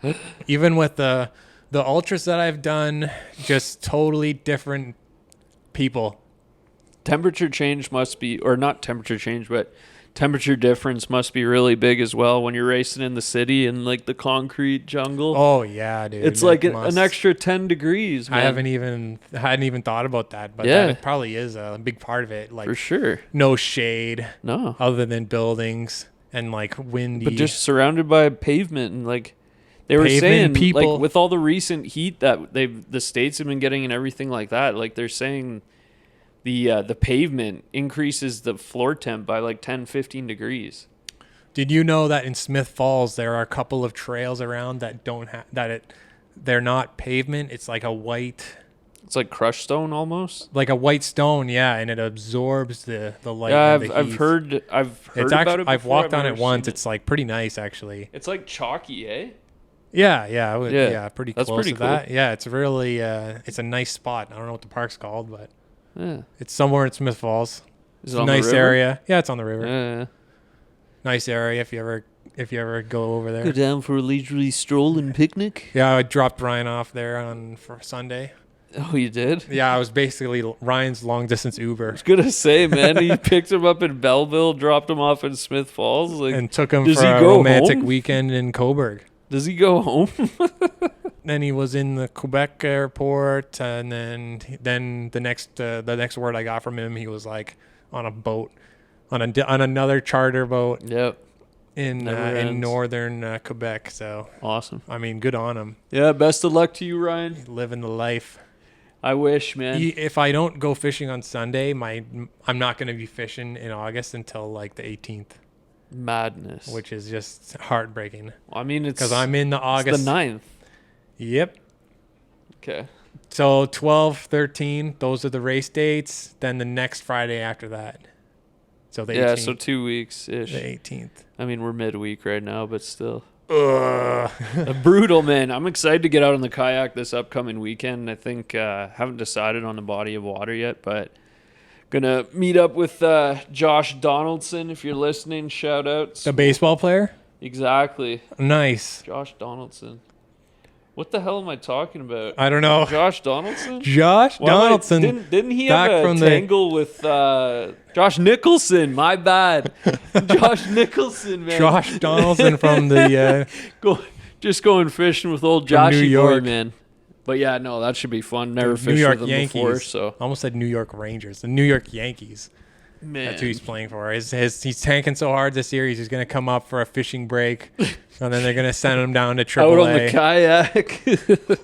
know. Even with the ultras that I've done, just totally different people. Temperature change must be, or not temperature change, but temperature difference must be really big as well when you're racing in the city and like the concrete jungle. Oh yeah, dude. It's like an extra 10 degrees, man. I hadn't even thought about that, but Yeah. that probably is a big part of it. Like For sure. no shade No. other than buildings and like windy. But just surrounded by pavement and like they were Pavement, saying, people. like with all the recent heat that the states have been getting and everything like that, like they're saying the pavement increases the floor temp by like 10, 15 degrees. Did you know that in Smith Falls there are a couple of trails around that don't have they're not pavement? It's like a white. It's like crushed stone almost. Like a white stone, yeah, and it absorbs the light. Yeah, and the I've heat. heard It's about actually, it. I've before. walked on never it once. seen It's like pretty nice, actually. It's like chalky, eh? Yeah, Yeah, pretty that's close pretty to cool. that. Yeah, it's really it's a nice spot. I don't know what the park's called, but Yeah. it's somewhere in Smith Falls. Is It's it a on the nice river? area. Yeah, it's on the river. Yeah. Nice area if you ever go over there. down for a leisurely stroll and picnic. Yeah, I dropped Ryan off there for Sunday. Oh, you did? Yeah, I was basically Ryan's long distance Uber I was gonna say, man, you picked him up in Belleville, dropped him off in Smith Falls. Like, and took him does for he a go romantic home? weekend in Coburg. does he go home? Then he was in the Quebec airport, and then the next word I got from him, he was like on a boat, on another charter boat Yep. in Never ends. northern Quebec. So Awesome. I mean, good on him, Yeah. Best of luck to you, Ryan. living the life. I wish, man. If I don't go fishing on Sunday, I'm not going to be fishing in August until like the 18th, Madness. which is just heartbreaking I mean, it's because I'm in the August. It's the 9th. Yep. Okay. So 12, 13, those are the race dates. Then the next Friday after that. So the 18th. Yeah. So 2 weeks ish. The 18th. I mean, we're midweek right now, but still. Ugh. Brutal, man. I'm excited to get out on the kayak this upcoming weekend. I think haven't decided on the body of water yet, but gonna meet up with Josh Donaldson. If you're listening, shout out. The baseball player? Exactly, Nice. Josh Donaldson. What the hell am I talking about? I don't know. Josh Donaldson? Josh Why am I- Donaldson. Didn't he back have a from the- tangle with Josh Nicholson? My bad. Josh Nicholson, man. Josh Donaldson from the Just going fishing with old From New Joshy boy, York. man. But yeah, no, that should be fun. Never New fished York with them Yankees. before, so I almost said New York Rangers. The New York Yankees. man, That's who he's playing for. He's tanking so hard this year. He's going to come up for a fishing break, and then they're going to send him down to AAA. out on the kayak.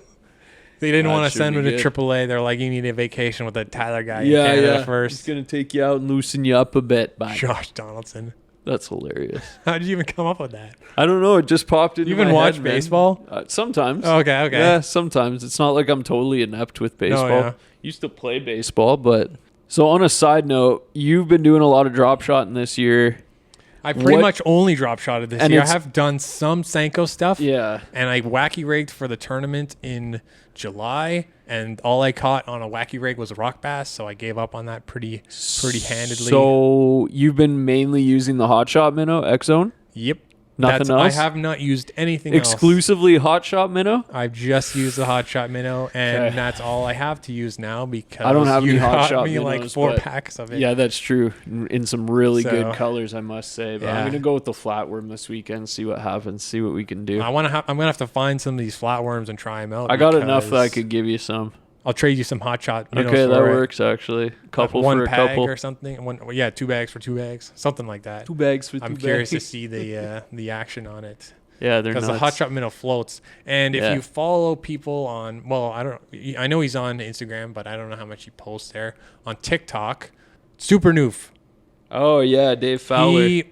They didn't That want to should send him be to good. AAA. They're like, you need a vacation with the Tyler guy in Yeah, Canada yeah. He's first. gonna take you out and loosen you up a bit. Bye. Josh Donaldson. That's hilarious. How did you even come up with that? I don't know. It just popped into You even my watch head, man. baseball? Sometimes. Oh, okay. Yeah, sometimes. It's not like I'm totally inept with baseball. yeah. Used to play baseball, but... So on a side note, you've been doing a lot of drop shotting this year. I pretty much only drop shotted this And year. I it's- have done some Senko stuff. Yeah. And I wacky rigged for the tournament in July, and all I caught on a wacky rig was a rock bass, so I gave up on that pretty handedly. So you've been mainly using the Hot Shot Minnow X-Zone? Yep. Nothing I else? have not used anything else. Exclusively Hot Shot Minnow? I've just used the Hot Shot Minnow, and Okay. that's all I have to use now because I don't have you any Hot got Shot me like minnows, 4 but- packs of it. Yeah, that's true. In some really So, good colors, I must say. But yeah. I'm going to go with the flatworm this weekend, see what happens, see what we can do. I'm gonna have to find some of these flatworms and try them out. I got enough that I because could give you some. I'll trade you some Hot Shot minnows. Okay, that for it. works actually. Couple one for a bag couple. or something. 2 bags for 2 bags, something like that. 2 bags for 2 I'm curious to see the action on it. Yeah, they're Because nuts. the Hot Shot Minnow floats, and if Yeah. you follow people on, I know he's on Instagram, but I don't know how much he posts there. On TikTok, Super Noof. Oh yeah, Dave Fowler.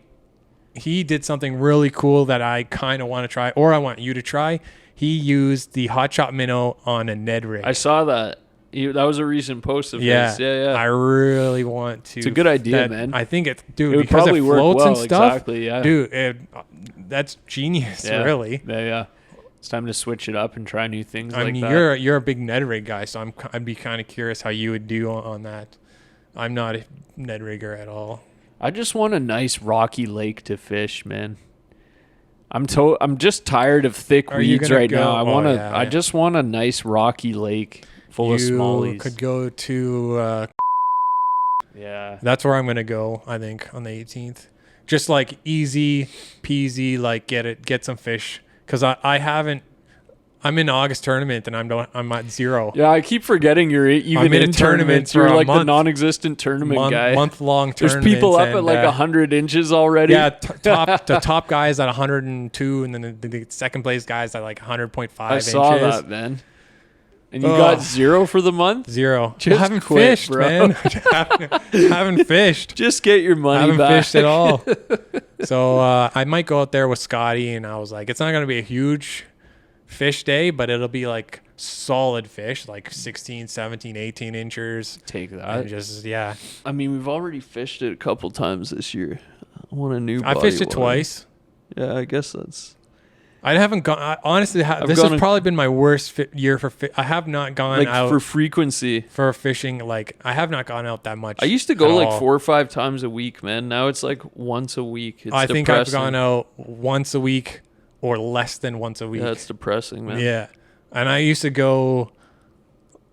He did something really cool that I kind of want to try, or I want you to try. He used the Hot Shot Minnow on a Ned rig. I saw that. That was a recent post of his. Yeah. I really want to. It's a good idea, man. I think dude, It would because probably it work floats well. and stuff. Exactly. Yeah. Dude, that's genius. Yeah. Really. Yeah. It's time to switch it up and try new things I like mean, that. you're a big Ned rig guy, so I'd be kind of curious how you would do on that. I'm not a Ned rigger at all. I just want a nice rocky lake to fish, man. I'm just tired of thick Are you weeds gonna right go- now. yeah. I just want a nice rocky lake full of You smallies. could go to. Yeah. That's where I'm gonna go. I think on the 18th, just like easy peasy, like get some fish. Cause I haven't. I'm in August tournament and I'm at 0. Yeah, I keep forgetting you're even I'm in a in tournament tournaments. for You're a like the month. non-existent tournament guy. Month-long There's tournaments. people up at and, like 100 inches already. Yeah, the top guys at 102, and then the second place guys at like 100.5 I saw inches. that, man. And you got 0 for the month? 0. Just I haven't quit, fished, bro. man. haven't fished. Just get your money Haven't back. fished at all. So I might go out there with Scotty, and I was like, it's not going to be a huge fish day, but it'll be like solid fish, like 16, 17, 18 inches. Take And that. just, yeah. I mean, we've already fished it a couple times this year. I want a new I fished it body twice. water. Yeah, I guess that's... I haven't gone. Honestly, this has probably been my worst year for. I have not gone like out for frequency. for fishing. Like I have not gone out that much. I used to go at like all. 4 or 5 times a week, man. Now it's like once a week. It's I think I've depressing. gone out once a week or less than once a week. Yeah, it's depressing, man. Yeah, and I used to go.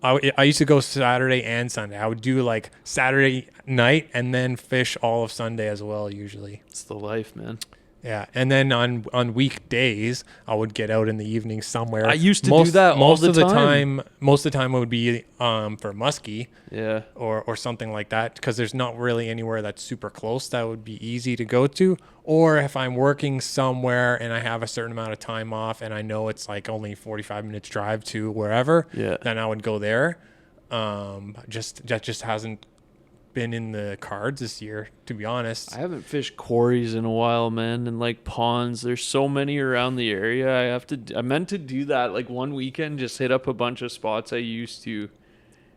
I used to go Saturday and Sunday. I would do like Saturday night and then fish all of Sunday as well. Usually. It's the life, man. Yeah, and then on weekdays I would get out in the evening somewhere. I used to do that all the time. Most of the time it would be for muskie, Yeah. or something like that, because there's not really anywhere that's super close that would be easy to go to. Or if I'm working somewhere and I have a certain amount of time off and I know it's like only 45 minutes drive to wherever, Yeah. then I would go there. That just hasn't been in the cards this year, to be honest. I haven't fished quarries in a while, man, and like ponds. There's so many around the area. I meant to do that like one weekend, just hit up a bunch of spots I used to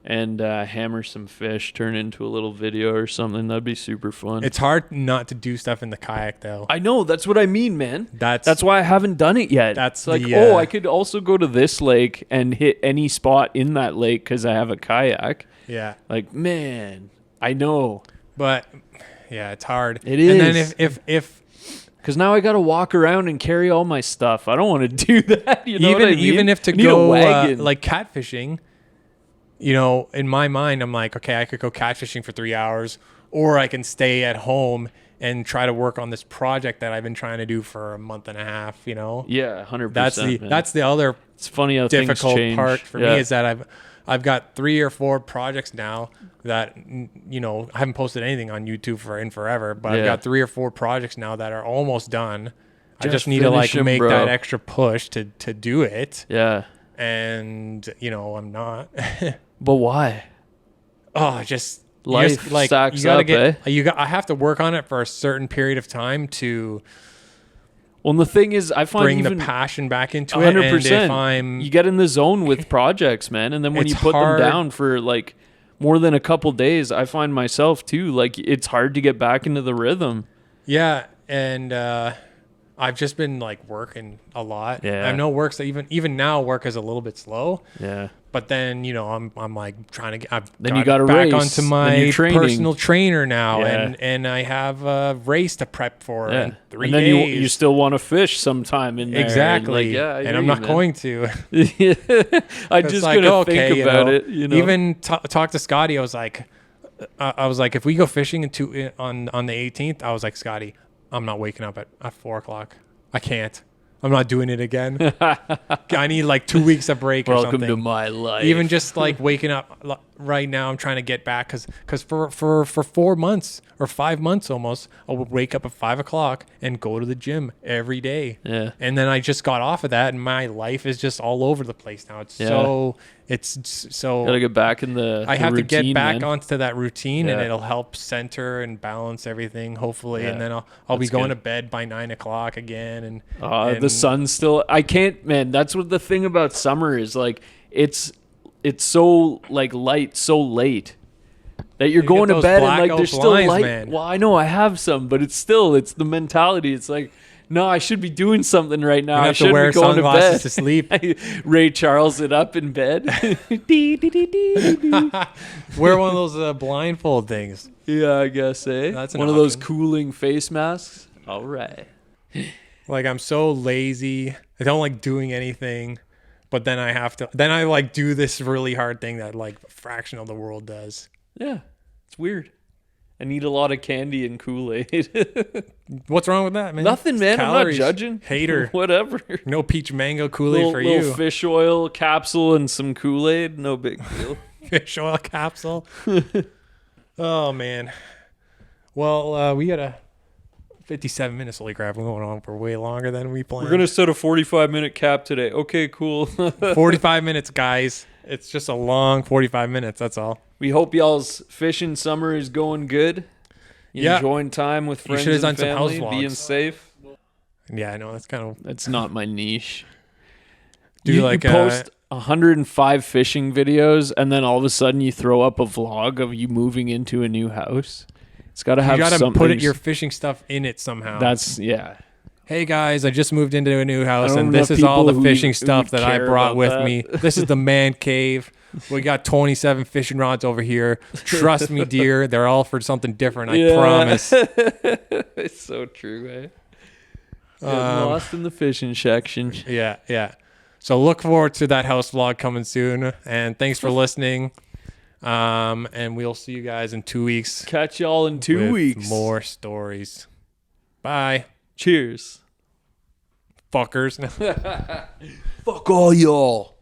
and hammer some fish, turn into a little video or something. That'd be super fun. It's hard not to do stuff in the kayak though. I know, that's what I mean, man. That's why I haven't done it yet. That's like, the, I could also go to this lake and hit any spot in that lake because I have a kayak. yeah. Like, man, I know. But yeah, it's hard. It And then is. if Because now I got to walk around and carry all my stuff. I don't want to do that. You know what I mean? even if to I need a go wagon. like catfishing, in my mind, I'm like, okay, I could go catfishing for 3 hours, or I can stay at home and try to work on this project that I've been trying to do for a month and a half. Yeah, 100%. That's the other It's funny how things difficult change. part for me is that I've got 3 or 4 projects now that, you know, I haven't posted anything on YouTube in forever, but I've got 3 or 4 projects now that are almost done. I just need to like make that extra push to do it. Yeah. And, you know, I'm not. But why? Oh, just life like stacks you gotta up, get I have to work on it for a certain period of time to the thing is, I find bring even the passion back into 100%, it. And if you get in the zone with projects, man, and then when you put them down for like more than a couple days, I find myself too, like it's hard to get back into the rhythm. Yeah, and I've just been like working a lot. Yeah. I know work's even now work is a little bit slow. Yeah. But then, you know, I'm like trying to get then you got to back race onto my personal trainer now, Yeah. and I have a race to prep for in 3 and then days. you still want to fish sometime in there. Exactly. Like, and I'm not going to. I just like, couldn't think about it. You know, even talk to Scotty. I was like, if we go fishing on the 18th, I was like, Scotty, I'm not waking up at 4 o'clock. I can't. I'm not doing it again. I need like 2 weeks of break or something. Welcome to my life. Even just like waking up right now, I'm trying to get back because for 4 months or 5 months almost, I would wake up at 5 o'clock and go to the gym every day. Yeah. And then I just got off of that, and my life is just all over the place now. It's so Gotta get back in the I have routine, to get back man. onto that routine, and Yeah. it'll help center and balance everything, hopefully. Yeah. And then I'll be That's going good. to bed by 9 o'clock again. And the sun's still. I can't, man. That's what the thing about summer is. Like it's so like light, so late that you're going to bed and like there's still light. Man. Well, I know I have some, but it's the mentality. It's like, no, I should be doing something right now. I should be going to bed. To sleep. Ray Charles it up in bed. Wear one of those blindfold things. Yeah, I guess, eh? That's an one of those option. cooling face masks. All right. Like, I'm so lazy. I don't like doing anything, but then I like do this really hard thing that like a fraction of the world does. Yeah, it's weird. I need a lot of candy and Kool-Aid. What's wrong with that, man? Nothing, man. Calories. I'm not judging. Hater. Whatever. No peach mango Kool-Aid for Little you. fish oil capsule and some Kool-Aid. No big deal. Fish oil capsule. Oh, man. Well, we got a 57 minutes. Holy crap, we're going on for way longer than we planned. We're going to set a 45-minute cap today. Okay, cool. 45 minutes, guys. It's just a long 45 minutes. That's all. We hope y'all's fishing summer is going good. Yeah. Enjoying time with friends should have and done some house family, vlogs. being safe. Yeah, I know. That's kind of... That's not my niche. Do you like post 105 fishing videos and then all of a sudden you throw up a vlog of you moving into a new house. It's got to have something. You got to put your fishing stuff in it somehow. Yeah. Hey guys, I just moved into a new house, and this is all the fishing stuff that I brought with me. This is the man cave. We got 27 fishing rods over here. Trust me, dear, they're all for something different. I promise. It's so true, eh? Getting lost in the fishing section. Yeah. So look forward to that house vlog coming soon, and thanks for listening. And we'll see you guys in 2 weeks. Catch y'all in 2 weeks. More stories. Bye. Cheers. Fuckers. Fuck all y'all.